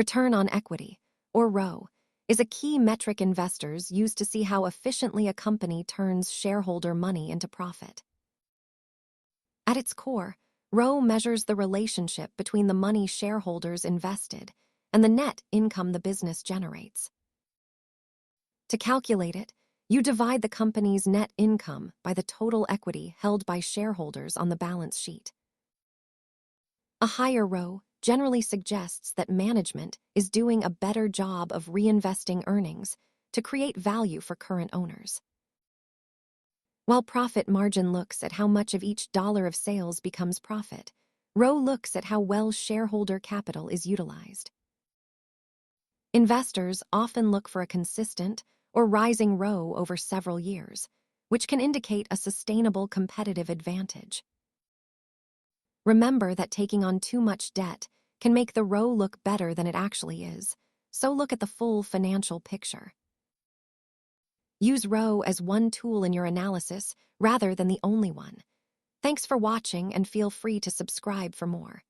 Return on equity, or ROE, is a key metric investors use to see how efficiently a company turns shareholder money into profit. At its core, ROE measures the relationship between the money shareholders invested and the net income the business generates. To calculate it, you divide the company's net income by the total equity held by shareholders on the balance sheet. A higher ROE generally suggests that management is doing a better job of reinvesting earnings to create value for current owners. While profit margin looks at how much of each dollar of sales becomes profit, ROE looks at how well shareholder capital is utilized. Investors often look for a consistent or rising ROE over several years, which can indicate a sustainable competitive advantage. Remember that taking on too much debt can make the ROE look better than it actually is, so look at the full financial picture. Use ROE as one tool in your analysis rather than the only one. Thanks for watching and feel free to subscribe for more.